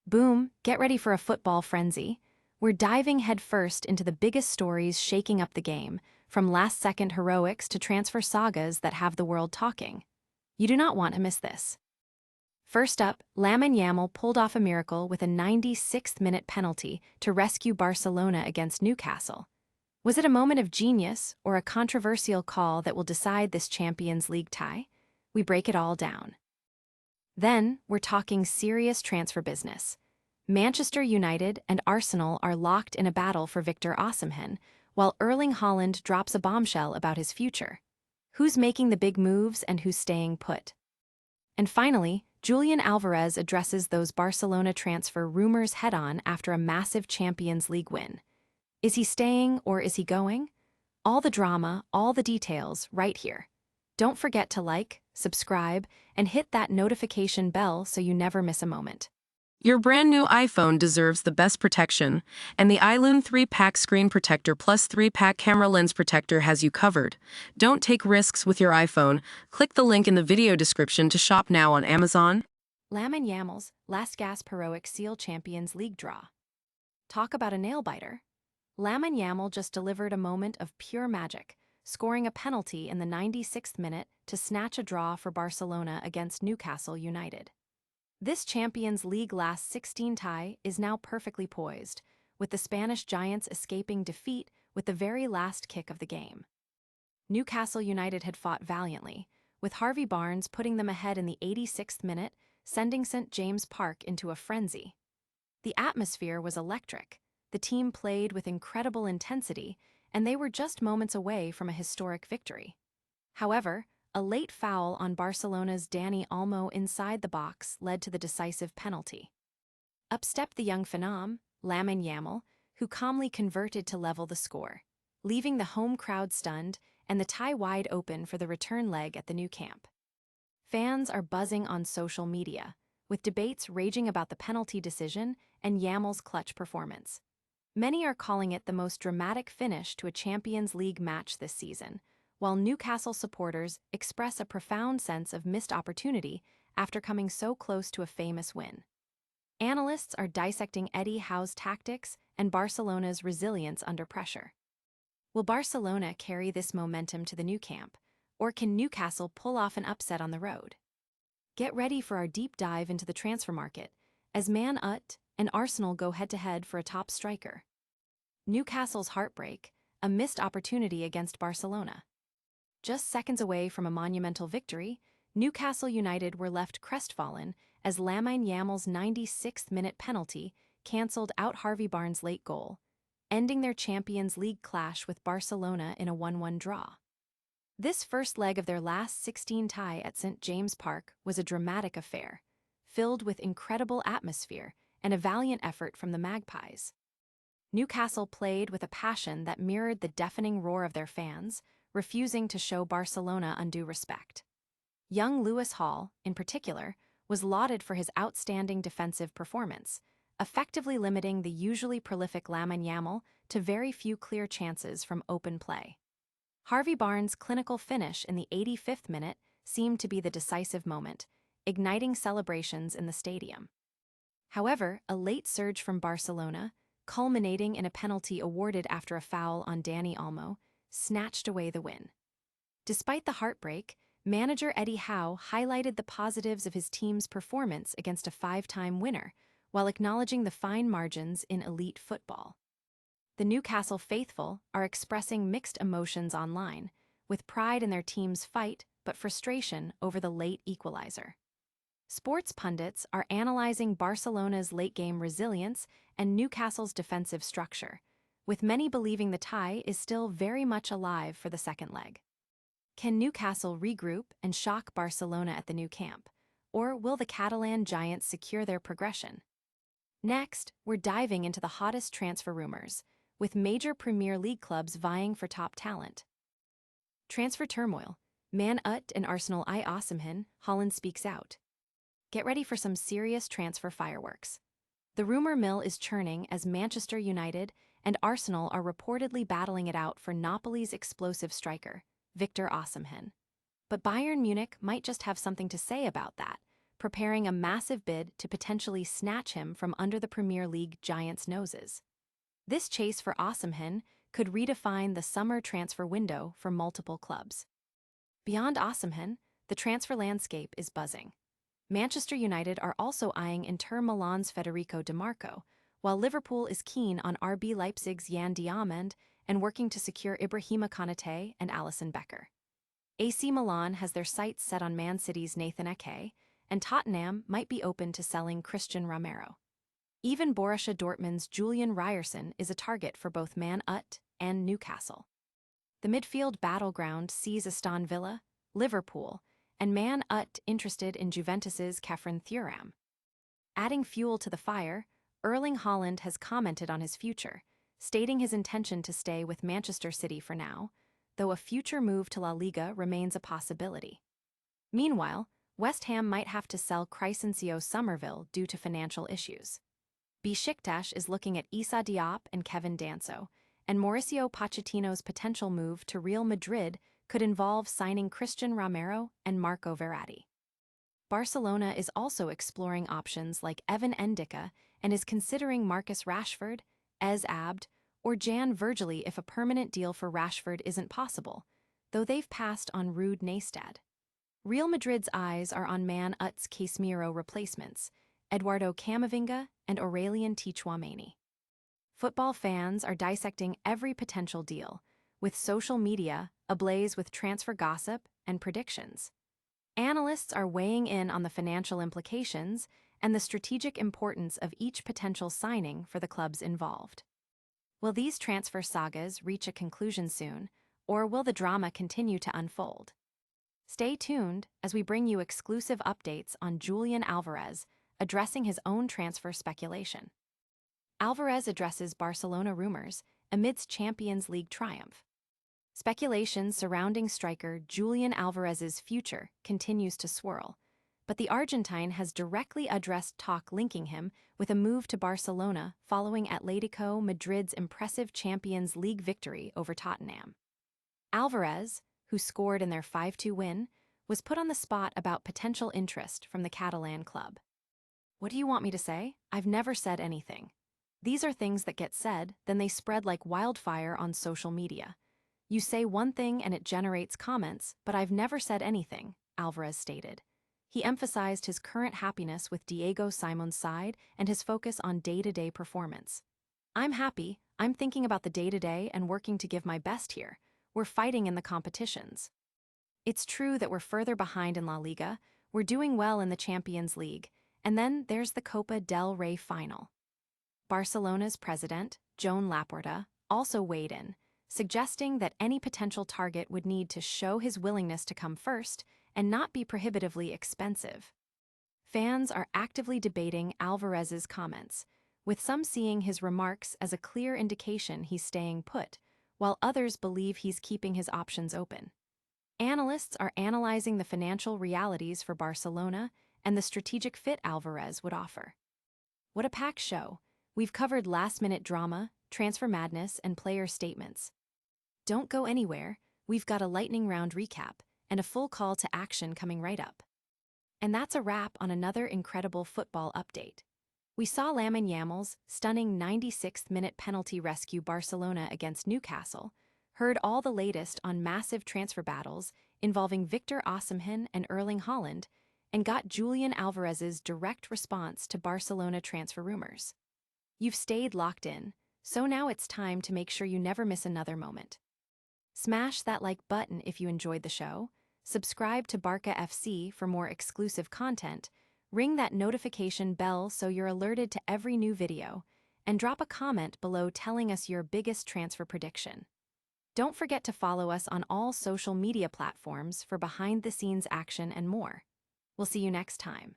Boom, get ready for a football frenzy. We're diving headfirst into the biggest stories shaking up the game, from last-second heroics to transfer sagas that have the world talking. You do not want to miss this. First up, Lamine Yamal pulled off a miracle with a 96th-minute penalty to rescue Barcelona against Newcastle. Was it a moment of genius or a controversial call that will decide this Champions League tie? We break it all down. Then, we're talking serious transfer business. Manchester United and Arsenal are locked in a battle for Victor Osimhen, while Erling Haaland drops a bombshell about his future. Who's making the big moves and who's staying put? And finally, Julian Alvarez addresses those Barcelona transfer rumors head-on after a massive Champions League win. Is he staying or is he going? All the drama, all the details, right here. Don't forget to like, subscribe, and hit that notification bell so you never miss a moment. Your brand new iPhone deserves the best protection, and the iLume 3-pack screen protector plus 3-pack camera lens protector has you covered. Don't take risks with your iPhone. Click the link in the video description to shop now on Amazon. Lamine Yamal's last gasp heroic seal Champions League draw. Talk about a nail-biter. Lamine Yamal just delivered a moment of pure magic, scoring a penalty in the 96th minute to snatch a draw for Barcelona against Newcastle United. This Champions League last 16 tie is now perfectly poised, with the Spanish Giants escaping defeat with the very last kick of the game. Newcastle United had fought valiantly, with Harvey Barnes putting them ahead in the 86th minute, sending St. James Park into a frenzy. The atmosphere was electric, the team played with incredible intensity, and they were just moments away from a historic victory. However, a late foul on Barcelona's Dani Olmo inside the box led to the decisive penalty. Up stepped the young phenom, Lamine Yamal, who calmly converted to level the score, leaving the home crowd stunned and the tie wide open for the return leg at the new camp. Fans are buzzing on social media, with debates raging about the penalty decision and Yamal's clutch performance. Many are calling it the most dramatic finish to a Champions League match this season, while Newcastle supporters express a profound sense of missed opportunity after coming so close to a famous win. Analysts are dissecting Eddie Howe's tactics and Barcelona's resilience under pressure. Will Barcelona carry this momentum to the new camp, or can Newcastle pull off an upset on the road? Get ready for our deep dive into the transfer market, as Man Ut and Arsenal go head-to-head for a top striker. Newcastle's heartbreak, a missed opportunity against Barcelona. Just seconds away from a monumental victory, Newcastle United were left crestfallen as Lamine Yamal's 96th-minute penalty cancelled out Harvey Barnes' late goal, ending their Champions League clash with Barcelona in a 1-1 draw. This first leg of their last 16 tie at St. James Park was a dramatic affair, filled with incredible atmosphere and a valiant effort from the Magpies. Newcastle played with a passion that mirrored the deafening roar of their fans, refusing to show Barcelona undue respect. Young Lewis Hall, in particular, was lauded for his outstanding defensive performance, effectively limiting the usually prolific Lamine Yamal to very few clear chances from open play. Harvey Barnes' clinical finish in the 85th minute seemed to be the decisive moment, igniting celebrations in the stadium. However, a late surge from Barcelona, culminating in a penalty awarded after a foul on Dani Olmo, snatched away the win. Despite the heartbreak, manager Eddie Howe highlighted the positives of his team's performance against a 5-time winner, while acknowledging the fine margins in elite football. The Newcastle faithful are expressing mixed emotions online, with pride in their team's fight but frustration over the late equalizer. Sports pundits are analyzing Barcelona's late-game resilience and Newcastle's defensive structure, with many believing the tie is still very much alive for the second leg. Can Newcastle regroup and shock Barcelona at the new camp, or will the Catalan giants secure their progression? Next, we're diving into the hottest transfer rumors, with major Premier League clubs vying for top talent. Transfer turmoil. Man Ut and Arsenal eye Osimhen, Haaland speaks out. Get ready for some serious transfer fireworks. The rumor mill is churning as Manchester United and Arsenal are reportedly battling it out for Napoli's explosive striker, Victor Osimhen. But Bayern Munich might just have something to say about that, preparing a massive bid to potentially snatch him from under the Premier League giants' noses. This chase for Osimhen could redefine the summer transfer window for multiple clubs. Beyond Osimhen, the transfer landscape is buzzing. Manchester United are also eyeing Inter Milan's Federico Di Marco, while Liverpool is keen on RB Leipzig's Yan Diamand and working to secure Ibrahima Konate and Alisson Becker. AC Milan has their sights set on Man City's Nathan Ake, and Tottenham might be open to selling Christian Romero. Even Borussia Dortmund's Julian Ryerson is a target for both Man Ut and Newcastle. The midfield battleground sees Aston Villa, Liverpool, and Man Ut interested in Juventus's Khéphren Thuram. Adding fuel to the fire, Erling Haaland has commented on his future, stating his intention to stay with Manchester City for now, though a future move to La Liga remains a possibility. Meanwhile, West Ham might have to sell Crysencio Somerville due to financial issues. Besiktas is looking at Issa Diop and Kevin Danso, and Mauricio Pochettino's potential move to Real Madrid could involve signing Christian Romero and Marco Verratti. Barcelona is also exploring options like Evan Endika and is considering Marcus Rashford, Ez Abd, or Jan Vergely if a permanent deal for Rashford isn't possible, though they've passed on Ruud Neestad. Real Madrid's eyes are on Man Ut's Casemiro replacements, Eduardo Camavinga and Aurelien Tchouameni. Football fans are dissecting every potential deal, with social media ablaze with transfer gossip and predictions. Analysts are weighing in on the financial implications and the strategic importance of each potential signing for the clubs involved. Will these transfer sagas reach a conclusion soon, or will the drama continue to unfold? Stay tuned as we bring you exclusive updates on Julian Alvarez addressing his own transfer speculation. Alvarez addresses Barcelona rumors amidst Champions League triumph. Speculation surrounding striker Julian Alvarez's future continues to swirl, but the Argentine has directly addressed talk linking him with a move to Barcelona following Atletico Madrid's impressive Champions League victory over Tottenham. Alvarez, who scored in their 5-2 win, was put on the spot about potential interest from the Catalan club. "What do you want me to say? I've never said anything. These are things that get said, then they spread like wildfire on social media. You say one thing and it generates comments, but I've never said anything," Alvarez stated. He emphasized his current happiness with Diego Simon's side and his focus on day-to-day performance. "I'm happy, I'm thinking about the day-to-day and working to give my best here. We're fighting in the competitions. It's true that we're further behind in La Liga, we're doing well in the Champions League, and then there's the Copa del Rey final." Barcelona's president, Joan Laporta, also weighed in, suggesting that any potential target would need to show his willingness to come first and not be prohibitively expensive. Fans are actively debating Alvarez's comments, with some seeing his remarks as a clear indication he's staying put, while others believe he's keeping his options open. Analysts are analyzing the financial realities for Barcelona and the strategic fit Alvarez would offer. What a packed show! We've covered last-minute drama, transfer madness, and player statements. Don't go anywhere, we've got a lightning round recap and a full call to action coming right up. And that's a wrap on another incredible football update. We saw Lamine Yamal's stunning 96th-minute penalty rescue Barcelona against Newcastle, heard all the latest on massive transfer battles involving Victor Osimhen and Erling Haaland, and got Julian Alvarez's direct response to Barcelona transfer rumors. You've stayed locked in, so now it's time to make sure you never miss another moment. Smash that like button if you enjoyed the show, subscribe to Barca FC for more exclusive content, ring that notification bell so you're alerted to every new video, and drop a comment below telling us your biggest transfer prediction. Don't forget to follow us on all social media platforms for behind-the-scenes action and more. We'll see you next time.